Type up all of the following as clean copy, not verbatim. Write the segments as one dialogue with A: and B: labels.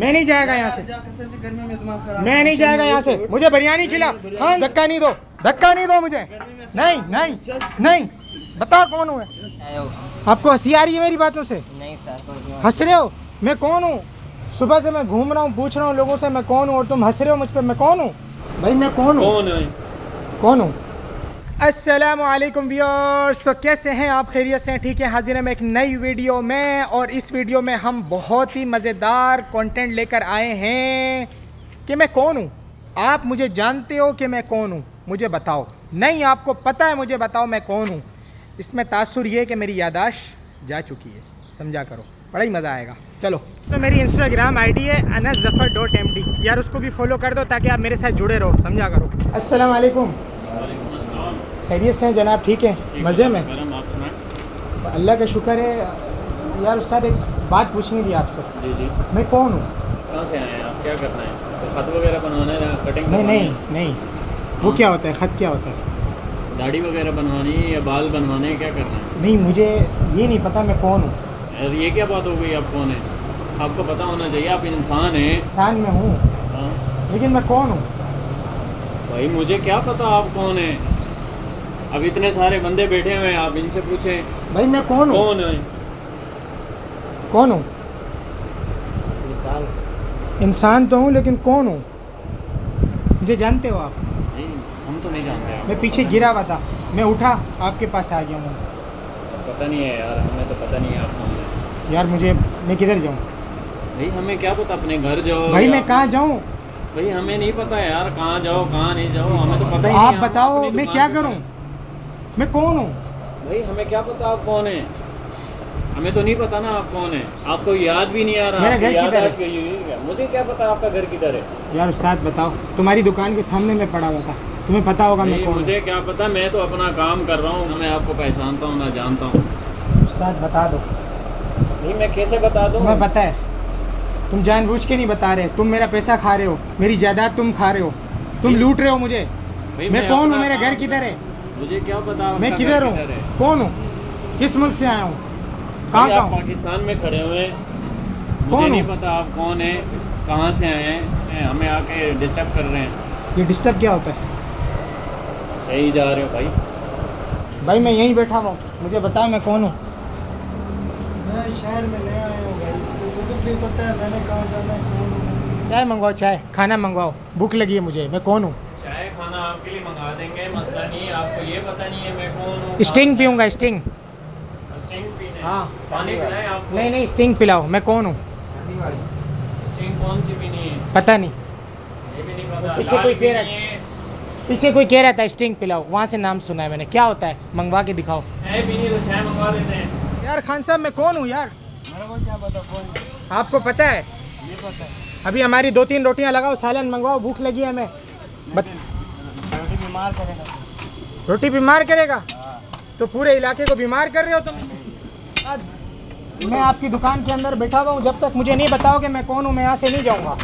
A: मैं नहीं जाएगा यहाँ से, मैं नहीं जाएगा यहाँ से। मुझे बिरयानी खिला। हाँ, धक्का नहीं दो, धक्का नहीं दो मुझे। नहीं नहीं नहीं, बताओ कौन हूँ मैं? आपको हंसी आ रही है मेरी बातों से? नहीं सर। हंस रहे हो? मैं कौन हूँ? सुबह से मैं घूम रहा हूँ, पूछ रहा हूँ लोगों से मैं कौन हूँ, और तुम हंस रहे हो मुझ पर। मैं कौन हूँ भाई? मैं कौन हूँ? कौन हूँ? अस्सलामुअलैकुम व्यूअर्स, तो कैसे हैं आप? खैरियत से हैं? ठीक है, हाजिर है मैं एक नई वीडियो में। और इस वीडियो में हम बहुत ही मज़ेदार कंटेंट लेकर आए हैं कि मैं कौन हूँ। आप मुझे जानते हो कि मैं कौन हूँ? मुझे बताओ। नहीं, आपको पता है, मुझे बताओ मैं कौन हूँ। इसमें तासुर ये है कि मेरी यादाश्त जा चुकी है, समझा करो, बड़ा ही मज़ा आएगा। चलो, तो मेरी इंस्टाग्राम आईडी है anaszaffar.md, यार उसको भी फॉलो कर दो ताकि आप मेरे साथ जुड़े रहो, समझा करो। अस्सलाम वालेकुम। खैरियत से हैं जनाब? ठीक है, मज़े में? अल्लाह का शुक्र है। यार उस्ताद, एक बात पूछनी थी आपसे।
B: जी जी।
A: मैं कौन हूँ?
B: कहाँ से आए हैं आप? क्या करना है? तो खत वगैरह बनवाना है या कटिंग?
A: नहीं, वो क्या होता है? खत क्या होता है?
B: दाढ़ी वगैरह बनवानी है या बाल बनवाने हैं? क्या करना है?
A: नहीं, मुझे ये नहीं पता मैं कौन हूँ।
B: यार ये क्या बात हो गई? आप कौन है? आपको पता होना चाहिए, आप इंसान हैं।
A: इंसान में हूँ,
B: हाँ,
A: लेकिन मैं कौन हूँ?
B: भाई मुझे क्या पता आप कौन है? अब इतने सारे बंदे बैठे हुए हैं, आप इनसे पूछें
A: भाई मैं कौन हूँ?
B: कौन है?
A: कौन हूँ? इंसान तो हूँ, लेकिन कौन हूँ? मुझे जानते हो आप?
B: नहीं, हम तो नहीं जानते।
A: मैं पीछे गिरा हुआ था, मैं उठा, आपके पास आ गया हूँ।
B: पता नहीं है यार, हमें तो पता नहीं है आप कौन है।
A: यार मैं किधर जाऊँ?
B: भाई हमें क्या पता, अपने घर जाओ।
A: भाई मैं कहाँ जाऊँ?
B: भाई हमें नहीं पता है यार, कहाँ जाओ कहाँ नहीं जाओ, हमें तो पता ही नहीं।
A: आप बताओ मैं क्या करूँ? मैं कौन हूँ?
B: भाई हमें क्या पता आप कौन है? हमें तो नहीं पता ना आप कौन है। आपको याद भी नहीं आ रहा?
A: मेरा घर किधर
B: है? मुझे क्या पता आपका घर किधर है?
A: यार उस्ताद बताओ, तुम्हारी दुकान के सामने मैं पड़ा हुआ था, तुम्हें पता होगा मैं कौन हूँ।
B: मुझे क्या पता, मैं तो अपना काम कर रहा हूँ, ना मैं आपको पहचानता हूँ ना जानता हूँ।
A: उस्ताद बता दो।
B: नहीं, मैं कैसे बता दूँ?
A: तुम्हें पता है, तुम जानबूझ के नहीं बता रहे। तुम मेरा पैसा खा रहे हो, मेरी जायदाद तुम खा रहे हो, तुम लूट रहे हो मुझे। मैं कौन हूँ? मेरा घर किधर है?
B: मुझे क्या पता
A: मैं किधर हूँ? कौन हूँ? किस मुल्क से आया हूँ? कहाँ का हूँ?
B: पाकिस्तान में खड़े हुए। मुझे नहीं पता आप कौन है, कहाँ से आए हैं, हमें आके डिस्टर्ब कर रहे हैं।
A: ये डिस्टर्ब क्या होता है?
B: सही जा रहे हो भाई?
A: भाई मैं यहीं बैठा हुआ हूँ, मुझे बताओ मैं कौन हूँ? मैं शहर में नया आया हूँ भाई, तो मुझे पता है मैंने कहाँ जाना है। चाय मंगवाओ, चाय खाना मंगवाओ, भूख लगी है मुझे। मैं कौन हूँ?
B: चाय खाना आपके लिए मंगा देंगे, मसला नहीं है। आपको ये पता नहीं है मैं कौन हूँ?
A: स्टिंग पीऊँगा, स्टिंग।
B: स्टिंग पीने?
A: हाँ,
B: पानी पिलाएं आपको?
A: नहीं, स्टिंग पिलाओ। मैं कौन हूँ?
B: स्टिंग कौन सी पीनी है?
A: पता नहीं।
B: ये भी नहीं पता।
A: पीछे कोई कह रहा था स्टिंग पिलाओ, वहाँ से नाम सुना है मैंने। क्या होता है? मंगवा के दिखाओ।
B: चाय पीनी तो चाय मंगवा देते हैं।
A: यार खान साहब मैं कौन हूँ यार? मेरे को क्या पता कौन है? आपको पता है? ये पता है। अभी हमारी 2-3 रोटियाँ लगाओ, सालन मंगवाओ, भूख लगी है हमें। रोटी बीमार करेगा। रोटी बीमार करेगा? तो पूरे इलाके को बीमार कर रहे हो तुम। मैं आपकी दुकान के अंदर बैठा हुआ हूँ, जब तक मुझे नहीं बताओगे मैं कौन हूँ, मैं यहाँ से नहीं जाऊँगा।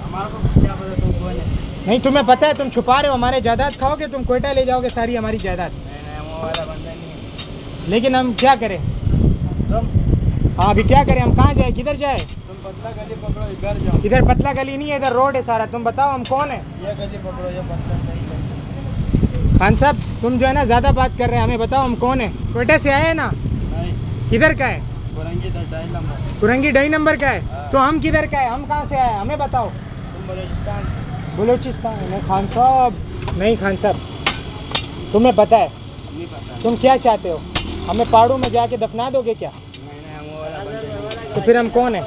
A: हमारे को क्या पता तुम कौन है? नहीं, तुम्हें पता है, तुम छुपा रहे हो। हमारे जायदाद खाओगे, तुम कोयटा ले जाओगे सारी हमारी जायदाद। लेकिन हम क्या करें? हाँ, अभी क्या करें? हम कहाँ जाए? किधर जाए? तुम पतला गली पकड़ो, इधर जाओ। इधर पतला गली नहीं है, इधर रोड है सारा। तुम बताओ हम कौन है? ये गली पकड़ो, ये पतला गली। खान साहब तुम जो है ना ज़्यादा बात कर रहे हैं, हमें बताओ हम कौन है? कोयटा से आए हैं ना? नहीं। किधर का है? कुरंगी 2 नंबर का है। तो हम किधर का है? हम कहाँ से आए हैं? हमें बताओ। तुम बलूचिस्तान? नहीं खान साहब, नहीं खान साहब, तुम्हें पता है? नहीं पता। तुम क्या चाहते हो? हमें पहाड़ों में जाके दफना दोगे क्या? तो फिर हम कौन है?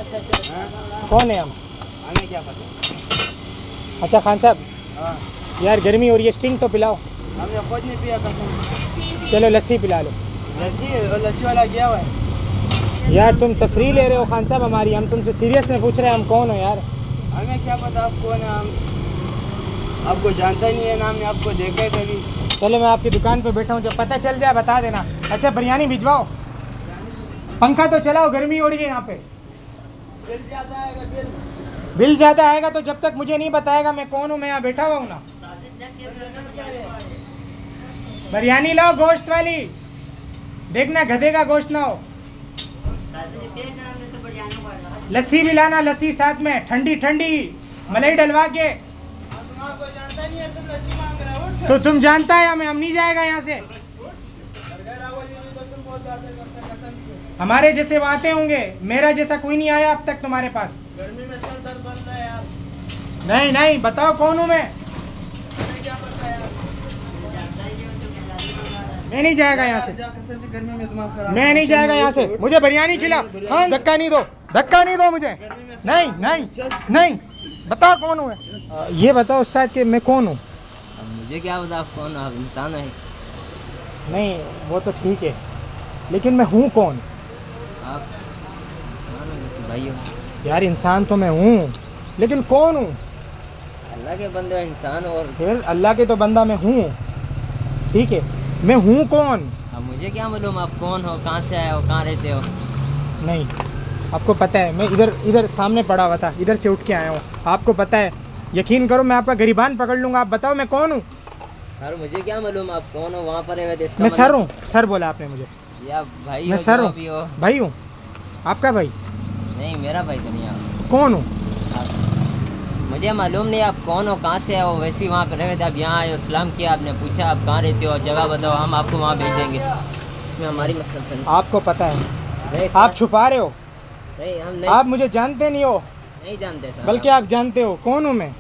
A: कौन है हम? हमें क्या पता। अच्छा खान साहब, यार गर्मी हो रही है, स्टिंग तो पिलाओ। हमने कुछ नहीं पिया था। चलो लस्सी पिला लो। लस्सी वाला गया हुआ है। यार तुम तफरीह ले रहे हो खान साहब हमारी, हम तुमसे सीरियस में पूछ रहे हैं हम कौन हो यार। हमें क्या पता आप कौन है? हम आपको जानता ही नहीं है ना, हमने आपको देखा है कभी। चलो मैं आपकी दुकान पे बैठा हूँ, जब पता चल जाए बता देना। अच्छा बिरयानी भिजवाओ, पंखा तो चलाओ, गर्मी हो रही है यहाँ पे। बिल ज़्यादा आएगा तो जब तक मुझे नहीं बताएगा मैं कौन हूँ, मैं यहाँ बैठा हुआ हूँ ना। बिरयानी लाओ गोश्त वाली, देखना गधे का गोश्त ना हो। लस्सी भी लाना, लस्सी साथ में ठंडी ठंडी मलाई डलवा के। तो तुम जानता है हमें, हम नहीं जाएगा यहाँ से। हमारे जैसे वो आते होंगे, मेरा जैसा कोई नहीं आया अब तक तुम्हारे पास।
C: गर्मी में सर दर्द बनता है यार।
A: नहीं नहीं, बताओ कौन हूँ मैं नहीं जाएगा यहाँ से,
C: गर्मी में दिमाग खराब।
A: मैं नहीं जाएगा यहाँ से। मुझे बिरयानी खिला। हाँ, धक्का नहीं दो, धक्का नहीं दो मुझे। नहीं नहीं नहीं, बताओ कौन हूँ मैं। ये बताओ उस्ताद कि मैं कौन हूँ।
D: मुझे क्या पता आप कौन हो, आप इंसान है।
A: नहीं वो तो ठीक है, लेकिन मैं हूँ कौन।
D: आप इंसान हो, जैसे भाई हो।
A: यार इंसान तो मैं हूँ, लेकिन कौन हूँ।
D: अल्लाह के बंदे हो, इंसान हो। और
A: फिर अल्लाह के तो बंदा मैं हूँ, ठीक है, मैं हूँ कौन।
D: अब मुझे क्या मालूम आप कौन हो, कहाँ से आए हो, कहाँ रहते हो।
A: नहीं, आपको पता है मैं इधर सामने पड़ा हुआ था, इधर से उठ के आया हूँ। आपको पता है, यकीन करो मैं आपका गरीबान पकड़ लूँगा। आप बताओ मैं कौन हूँ।
D: सर मुझे क्या मालूम आप कौन हो, वहाँ पर है।
A: मैं सर हूँ, सर बोला आपने मुझे।
D: या भाई
A: मैं
D: हो,
A: सर
D: जो
A: हूँ,
D: भी हो।
A: भाई हूँ। आपका भाई?
D: नहीं मेरा भाई तो नहीं आप।
A: कौन हूँ?
D: मुझे मालूम नहीं आप कौन हो, कहाँ से हो। वैसे ही वहाँ पर रहे थे, आप यहाँ आए हो, सलाम किया, आपने पूछा आप कहाँ रहते हो, जगह बताओ, हम आपको वहाँ भेज देंगे। इसमें हमारी मतलब नहीं।
A: आपको पता है
D: नहीं
A: आप
D: सर,
A: छुपा रहे हो।
D: नहीं हम नहीं,
A: आप मुझे जानते नहीं हो,
D: नहीं जानते सर।
A: बल्कि आप जानते हो कौन हूँ मैं।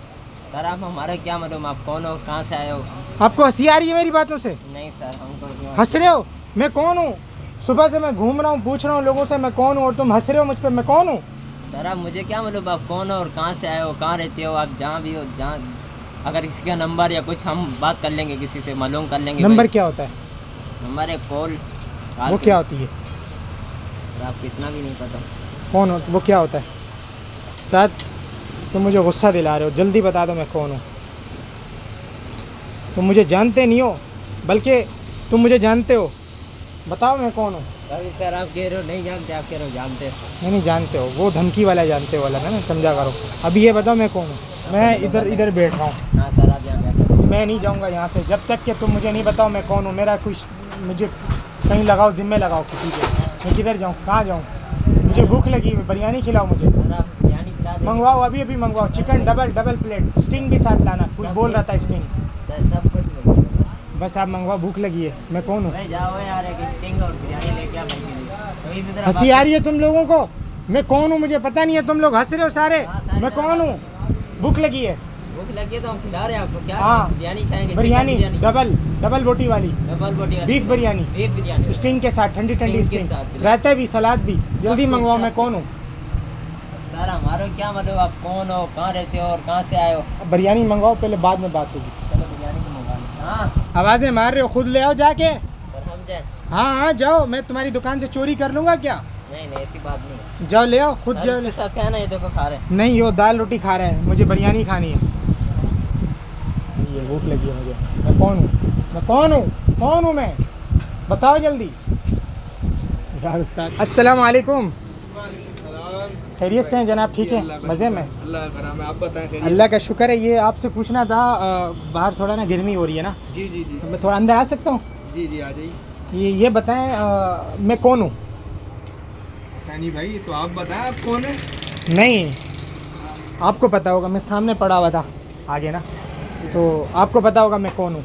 D: सर आप हमारा क्या मालूम आप कौन हो, कहाँ से आए हो।
A: आपको हंसी आ रही है मेरी बातों से?
D: नहीं सर हमको क्यों।
A: हंस रहे हो? मैं कौन हूँ? सुबह से मैं घूम रहा हूँ, पूछ रहा हूँ लोगों से मैं कौन हूँ, और तुम हंस रहे हो मुझ पर। मैं कौन हूँ?
D: सर आप मुझे क्या मालूम आप कौन हो और कहाँ से आए हो, कहाँ रहते हो। आप जहाँ भी हो, जहाँ अगर किसी का नंबर या कुछ हम बात कर लेंगे, किसी से मालूम कर लेंगे।
A: नंबर क्या होता है?
D: नंबर एक कॉल।
A: वो क्या होती है?
D: सर आपको इतना भी नहीं पता।
A: कौन हो वो, क्या होता है? साथ तुम मुझे गुस्सा दिला रहे हो, जल्दी बता दो मैं कौन हूँ। तुम मुझे जानते नहीं हो, बल्कि तुम मुझे जानते हो। बताओ मैं कौन हूँ।
D: सर आप कह रहे हो नहीं जानते, आप कह रहे हो जानते हो।
A: नहीं जानते हो, वो धमकी वाला जानते हो वाला है ना, समझा करो। अभी ये बताओ मैं कौन हूँ। मैं इधर बैठ रहा हूँ।
D: हाँ सर आप यहाँ बैठो।
A: मैं नहीं जाऊँगा यहाँ से जब तक कि तुम मुझे नहीं बताओ मैं कौन हूँ। मेरा कुछ मुझे कहीं लगाओ, जिम्मे लगाओ किसी के। मैं किधर जाऊँ, कहाँ जाऊँ? मुझे भूख लगी, बिरयानी खिलाओ मुझे।
D: सर आप बिरयानी खिला देंगे।
A: मंगवाओ, अभी मंगवाओ। चिकन डबल प्लेट, स्टिंग भी साथ लाना। कुछ बोल रहा था स्टिंग।
D: सर सब कुछ मिलेगा।
A: बस आप मंगवाओ, भूख लगी है। मैं कौन हूँ?
D: भाई जाओ यार, एक स्टिंग और बिरयानी लेके आ भाई के लिए। तो इसी तरह
A: हंसी आ रही है तुम लोगों को? मैं कौन हूँ मुझे पता नहीं है, तुम लोग हंस रहे हो सारे। मैं कौन हूँ? भूख लगी है।
D: भूख लगी है तो हम खिला रहे हैं आपको। क्या
A: हाँ।
D: बिरयानी खाएंगे?
A: बिरयानी डबल बोटी वाली,
D: डबल बोटी वाली।
A: Beef biryani,
D: beef biryani
A: sting के साथ, ठंडी
D: स्टिंग के
A: स्टिंग,
D: साथ।
A: रायता भी, सलाद भी। जल्दी मंगवाओ, मैं कौन हूँ?
D: सर हमारा क्या मतलब आप कौन हो, कहाँ रहते हो और कहाँ से आए हो।
A: बिरयानी मंगवाओ पहले, बाद में बात होगी।
D: चलो बिरयानी तो मंगा लो। हाँ
A: आवाज़ें मार रहे हो, खुद ले आओ जाके।
D: सर हम जाए।
A: हाँ जाओ, मैं तुम्हारी दुकान से चोरी कर लूँगा क्या?
D: नहीं ऐसी बात नहीं है।
A: जाओ ले आओ, खुद
D: सर,
A: जाओ।
D: इसके साथ क्या है ना, ये देखो खा रहे हैं।
A: नहीं, वो दाल रोटी खा रहे हैं, मुझे बिरयानी खानी है। ये भूख लगी है मुझे। मैं कौन हूँ? कौन हूँ मैं? बताओ जल्दी। यार उस्ताद, अस्सलाम वालेकुम। खैरियत से हैं जनाब? ठीक है, मज़े में?
C: अल्लाह का करम है, आप बताएं।
A: अल्लाह का शुक्र है। ये आपसे पूछना था, बाहर थोड़ा ना गर्मी हो रही है ना,
C: जी जी जी
A: मैं थोड़ा अंदर आ सकता हूँ?
C: जी जी आ जाइए।
A: ये बताएं मैं कौन हूँ?
C: पता नहीं भाई, तो आप बताएं आप कौन है।
A: नहीं, आपको पता होगा, मैं सामने पड़ा हुआ था आगे ना, तो आपको पता होगा मैं कौन हूँ।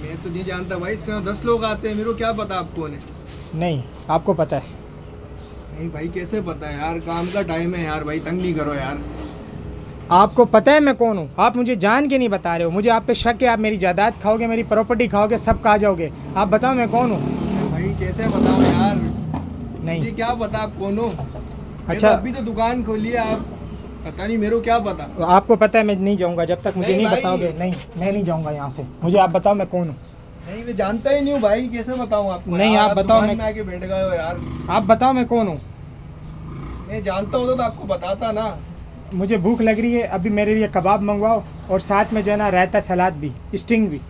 C: मैं तो नहीं जानता भाई, इस तरह 10 लोग आते हैं, मेरे को क्या पता आप कौन है।
A: नहीं, आपको पता है।
C: नहीं भाई कैसे पता है यार, काम का टाइम है यार, भाई तंग नहीं करो यार।
A: आपको पता है मैं कौन हूँ? आप मुझे जान के नहीं बता रहे हो। मुझे आप पे शक है, आप मेरी जायदाद खाओगे, मेरी प्रॉपर्टी खाओगे, सब खा जाओगे। आप बताओ मैं कौन हूँ?
C: भाई कैसे बताओ यार,
A: नहीं
C: मुझे क्या पता आप कौन हो।
A: अच्छा,
C: अभी तो दुकान खोली है आप, पता नहीं मेरे को क्या पता।
A: आपको पता है मैं नहीं जाऊँगा जब तक मुझे
C: नहीं
A: नहीं
C: भाई।
A: बताओगे। नहीं, मैं नहीं जाऊँगा यहाँ से। मुझे आप बताओ मैं कौन हूँ?
C: नहीं मैं जानता ही नहीं हूँ भाई, कैसे बताऊँ आपको।
A: नहीं,
C: यार,
A: आप बताओ।
C: दुकान
A: मैं
C: में आके बैठ गए हो यार।
A: आप बताओ मैं कौन हूँ?
C: मैं जानता होता तो आपको बताता ना।
A: मुझे भूख लग रही है, अभी मेरे लिए कबाब मंगवाओ, और साथ में जो है ना रायता, सलाद भी, स्टिंग भी।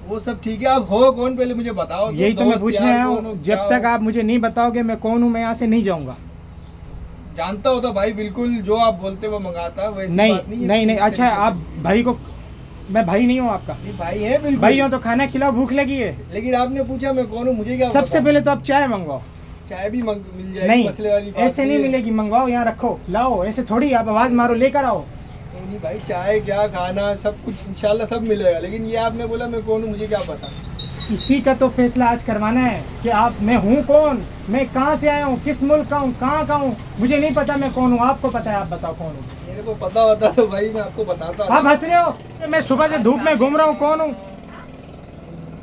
C: वो सब ठीक है, आप हो कौन पहले मुझे बताओ।
A: यही तो मैं
C: दोस्त
A: पूछने
C: यार
A: आया
C: कौन हो,
A: हूँ।
C: क्या
A: जब
C: हो?
A: तक आप मुझे नहीं बताओगे मैं कौन हूँ, मैं यहाँ से नहीं जाऊँगा।
C: जानता होता भाई, बिल्कुल जो आप बोलते वो मंगाता, वैसी
A: नहीं
C: बात नहीं है।
A: नहीं नहीं, अच्छा आप भाई को, मैं भाई नहीं हूँ आपका।
C: नहीं, भाई है बिल्कुल।
A: भाई हो तो खाना खिलाओ, भूख लगी है।
C: लेकिन आपने पूछा मैं कौन हूँ, मुझे क्या
A: सबसे
C: पता?
A: पहले तो आप चाय मंगवाओ।
C: चाय भी मिल जाएगी,
A: नहीं
C: मसले वाली बात
A: ऐसे नहीं
C: है।
A: मिलेगी, मंगवाओ यहाँ रखो लाओ, ऐसे थोड़ी आप आवाज़ मारो लेकर आओ।
C: नहीं भाई, चाय क्या खाना सब कुछ इंशाल्लाह सब मिलेगा, लेकिन ये आपने बोला मैं कौन हूँ मुझे क्या पता।
A: इसी का तो फैसला आज करवाना है कि आप, मैं हूँ कौन, मैं कहाँ से आया हूँ, किस मुल्क का हूँ, कहाँ का हूँ, मुझे नहीं पता मैं कौन हूँ, आपको पता है, आप बताओ कौन हूँ।
C: मेरे को पता होता तो भाई मैं आपको बताता।
A: आप हंस रहे हो, मैं सुबह से धूप में घूम रहा हूँ, कौन हूँ?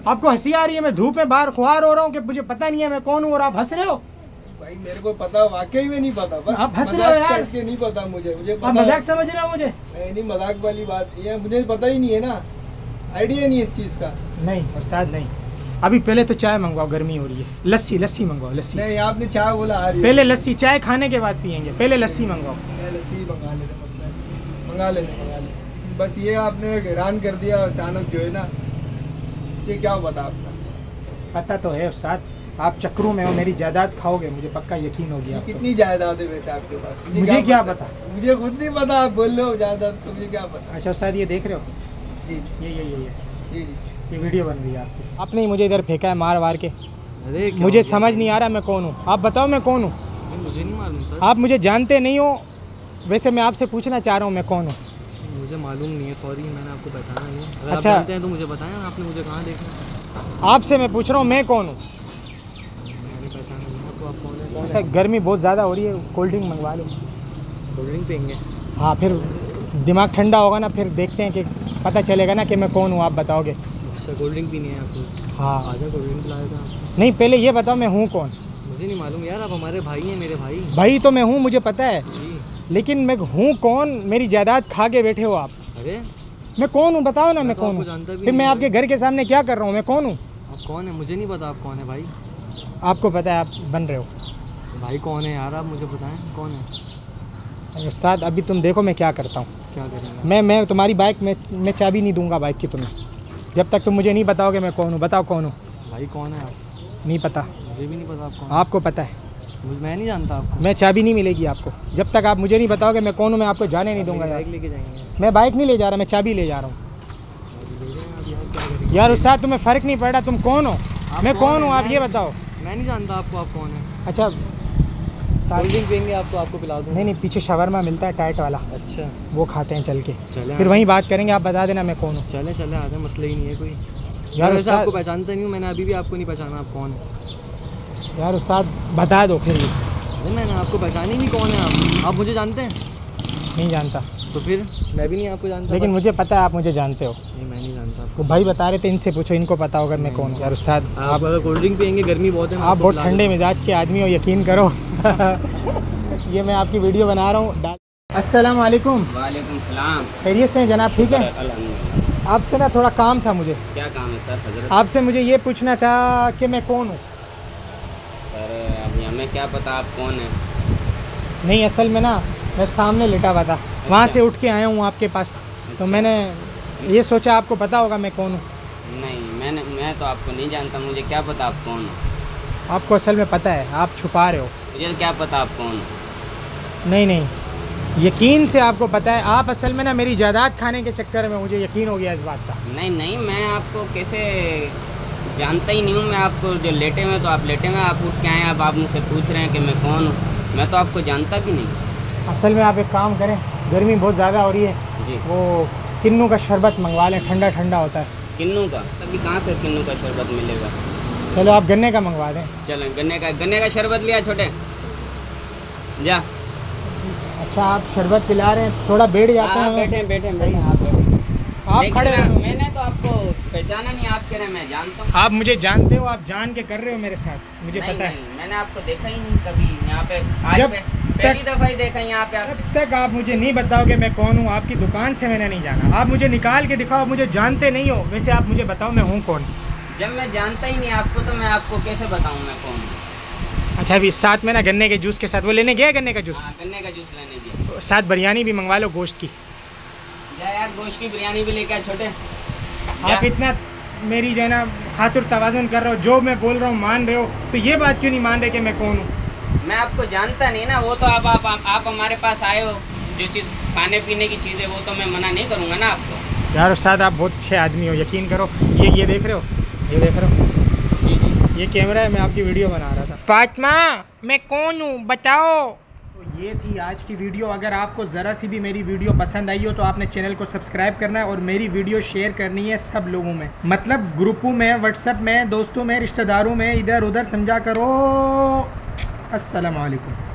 A: आपको हंसी आ रही है, मैं धूप में बाहर खुआर हो रहा हूँ कि मुझे पता नहीं है मैं कौन हूँ और आप हंस रहे हो।
C: भाई मेरे को पता, वाकई में नहीं पता, बस
A: आप हंस रहे हो
C: मजाक
A: यार।
C: करके नहीं पता मुझे
A: आप
C: पता।
A: मजाक समझ रहे हो मुझे?
C: नहीं मजाक वाली बात नहीं है, मुझे पता ही नहीं है ना, आइडिया नहीं है इस चीज का।
A: नहीं उस्ताद नहीं, अभी पहले तो चाय मंगवाओ, गर्मी हो रही है। लस्सी लस्सी मंगवाओ, लस्सी।
C: नहीं आपने चाय बोला आ रही है।
A: पहले लस्सी, चाय खाने के बाद पियेंगे, पहले लस्सी मंगवाओ।
C: लस्सी मंगा लेते, मसला है। मंगा लेते। बस ये आपने हैरान कर दिया अचानक जो है ना, ये क्या पता आपका।
A: पता तो है उस्ताद, आप चक्रों में हो, मेरी जायदाद खाओगे, मुझे पक्का यकीन हो गया आपको।
C: कितनी जायदाद है वैसे आपके पास?
A: मुझे क्या पता?
C: मुझे खुद नहीं पता, आप बोल रहे हो जायदाद तो मुझे क्या पता।
A: अच्छा उस्ताद ये देख रहे हो,
C: जी
A: ये
C: जी जी।
A: ये वीडियो बन रही है आपकी, आपने ही मुझे इधर फेंका है मार वार के।
C: अरे
A: मुझे समझ नहीं आ रहा मैं कौन हूँ, आप बताओ मैं कौन हूँ।
C: मुझे नहीं मालूम सर।
A: आप मुझे जानते नहीं हो, वैसे मैं आपसे पूछना चाह रहा हूँ मैं कौन हूँ।
C: मुझे मालूम नहीं है, सॉरी, मैंने आपको पहचाना नहीं। अगर
A: अच्छा।
C: आप जानते हैं तो मुझे बताएं, आपने मुझे कहाँ देखा?
A: आपसे मैं पूछ रहा हूँ मैं कौन हूँ।
C: मैंने पहचाना नहीं आपको, आप कौन है?
A: ऐसा गर्मी बहुत ज़्यादा हो रही है, कोल्ड ड्रिंक मंगवा लो।
C: कोल्ड ड्रिंक पियेंगे?
A: हाँ फिर दिमाग ठंडा होगा ना, फिर देखते हैं कि पता चलेगा ना कि मैं कौन हूँ, आप बताओगे।
C: अच्छा कोल्ड ड्रिंक पीनी है आपको?
A: हाँ
C: आजा कोल्ड ड्रिंक लाया था।
A: नहीं पहले ये बताओ मैं हूँ कौन।
C: मुझे नहीं मालूम यार, आप हमारे भाई हैं, मेरे भाई।
A: भाई तो मैं हूँ, मुझे पता है,
C: जी।
A: लेकिन मैं हूँ कौन? मेरी जायदाद खा के बैठे हो आप।
C: अरे
A: मैं कौन हूँ बताओ ना, मैं
C: तो
A: कौन
C: आपको
A: हूँ?
C: जानता भी
A: फिर मैं
C: नहीं
A: आपके घर के सामने क्या कर रहा हूँ, मैं कौन हूँ?
C: आप कौन है? मुझे नहीं पता आप कौन है भाई।
A: आपको पता है आप बन रहे हो।
C: भाई कौन है यार, आप मुझे बताएं कौन है।
A: उस्ताद अभी तुम देखो मैं क्या करता हूँ।
C: क्या करेंगे?
A: मैं तुम्हारी बाइक में, मैं चाबी नहीं दूंगा बाइक की तुम्हें, जब तक तुम मुझे नहीं बताओगे मैं कौन हूँ। बताओ कौन हूँ?
C: भाई कौन है आप?
A: नहीं पता?
C: मुझे भी नहीं पता आप कौन।
A: आपको पता है?
C: मैं नहीं जानता आपको।
A: मैं चाबी नहीं मिलेगी आपको जब तक आप मुझे नहीं बताओगे मैं कौन हूँ, मैं आपको जाने नहीं दूंगा।
C: बाइक
A: यार
C: लेके जाएंगे।
A: मैं बाइक नहीं ले जा रहा, मैं चाबी ले जा रहा हूँ।
C: ले जाएं आप यार, क्या करेंगे?
A: यार उस्ताद तुम्हें फ़र्क नहीं पड़ रहा, तुम कौन हो? मैं कौन हूँ आप ये बताओ।
C: मैं नहीं जानता आपको, आप कौन है।
A: अच्छा
C: कोल्ड ड्रिंक पियेंगे आपको, आपको पिला दूँ?
A: नहीं पीछे शवरमा मिलता है टाइट वाला,
C: अच्छा
A: वो खाते हैं चल के,
C: चले
A: फिर वहीं बात करेंगे, आप बता देना मैं कौन हूँ।
C: चले चले आते हैं, मसला ही नहीं है कोई।
A: यार
C: वैसे
A: उस्ताद,
C: आपको पहचानता नहीं हूँ, मैंने अभी भी आपको नहीं पहचाना आप कौन है।
A: यार उस्ताद बता दो फिर भी।
C: अरे मैंने आपको पहचानी नहीं कौन है आप मुझे जानते हैं?
A: नहीं जानता।
C: तो फिर मैं भी नहीं आपको जानता।
A: लेकिन
C: बस।
A: मुझे पता है आप मुझे जानते हो।
C: नहीं मैं नहीं जानता आपको।
A: वो भाई बता रहे थे, इनसे पूछो, इनको पता होगा मैं कौन हूँ। यार उस्ताद
C: आप अगर कोल्ड ड्रिंक पियेंगे, गर्मी बहुत है, मैं
A: आप
C: आपको
A: बहुत
C: पिला
A: ठंडे
C: दूँगा।
A: मिजाज के आदमी हो, यकीन करो। ये मैं आपकी वीडियो बना रहा हूँ। अस्सलाम वालेकुम।
D: वालेकुम सलाम।
A: खैरियत से हैं जनाब? ठीक है।
D: अल्हम्दुलिल्लाह।
A: आपसे ना थोड़ा काम था मुझे।
D: क्या काम है सर? हजरत
A: आपसे मुझे ये पूछना था कि मैं कौन हूँ।
D: सर अभी हमें क्या पता आप कौन हैं।
A: नहीं असल में ना मैं सामने लेटा हुआ था, वहाँ से उठ के आया हूँ आपके पास, तो मैंने ये सोचा आपको पता होगा मैं कौन हूँ।
D: नहीं मैं तो आपको नहीं जानता, मुझे क्या पता आप कौन हो।
A: आपको असल में पता है, आप छुपा रहे हो।
D: मुझे क्या पता आप कौन हो।
A: नहीं यकीन से आपको पता है, आप असल में ना मेरी जायदाद खाने के चक्कर में मुझे यकीन हो गया इस बात का।
D: नहीं मैं आपको कैसे जानता ही नहीं हूँ। मैं आपको जो लेटे हुए तो आप लेटे हुए, आप उठ के आए, अब आप मुझसे पूछ रहे हैं कि मैं कौन हूँ। मैं तो आपको जानता भी नहीं।
A: असल में आप एक काम करें, गर्मी बहुत ज़्यादा हो रही है,
D: जी।
A: वो किन्नू का शरबत मंगवा लें, ठंडा ठंडा होता है।
D: किन्नू का? तभी कहाँ से किन्नू का शरबत मिलेगा।
A: चलो आप गन्ने का मंगवा दें।
D: चलो गन्ने का शरबत लिया छोटे जा।
A: अच्छा आप शरबत पिला रहे हैं, थोड़ा बैठ जाते हैं।
D: बैठे
A: आप
D: बैठे
A: खड़े
D: खड़े।
A: हैं।
D: मैंने तो आपको पहचाना नहीं, आप कह रहे हैं मैं जानता हूँ।
A: आप मुझे जानते हो, आप जान के कर रहे हो मेरे साथ, मुझे
D: नहीं,
A: पता है।
D: नहीं, मैंने आपको देखा ही नहीं कभी यहाँ पे। आज
A: जब
D: पहली दफा ही देखा यहाँ पे
A: जब
D: आप।
A: तक आप मुझे नहीं बताओगे मैं कौन हूँ, आपकी दुकान से मैंने नहीं जाना। आप मुझे निकाल के दिखाओ, आप मुझे जानते नहीं हो, वैसे आप मुझे बताओ मैं हूँ कौन।
D: जब मैं जानता ही नहीं आपको तो मैं आपको कैसे बताऊँ मैं कौन हूँ।
A: अच्छा अभी साथ में ना गन्ने के जूस के साथ वो लेने गया, गन्ने का जूस,
D: हाँ, गन्ने का जूस लेने दिया।
A: साथ बिरयानी भी मंगवा लो गोश्त की।
D: जा यार, गोश्त की बिरयानी भी लेके आ छोटे।
A: आप इतना मेरी जो है ना खातिर तवाज़ुन कर रहे हो, जो मैं बोल रहा हूँ मान रहे हो, तो ये बात क्यों नहीं मान रहे कि मैं कौन हूँ।
D: मैं आपको जानता नहीं ना, वो तो आप हमारे पास आए हो, जो चीज़ खाने पीने की चीज़ है वो तो मैं मना नहीं करूँगा ना आपको।
A: यार उस्ताद आप बहुत अच्छे आदमी हो, यकीन करो। ये देख रहे हो, ये देख रहे हो,
D: जी
A: ये कैमरा है, मैं आपकी वीडियो बना रहा था। फातिमा मैं कौन हूँ बताओ। तो ये थी आज की वीडियो। अगर आपको ज़रा सी भी मेरी वीडियो पसंद आई हो तो आपने चैनल को सब्सक्राइब करना है और मेरी वीडियो शेयर करनी है सब लोगों में, मतलब ग्रुपों में, व्हाट्सएप में, दोस्तों में, रिश्तेदारों में, इधर उधर समझा करो। अस्सलाम वालेकुम।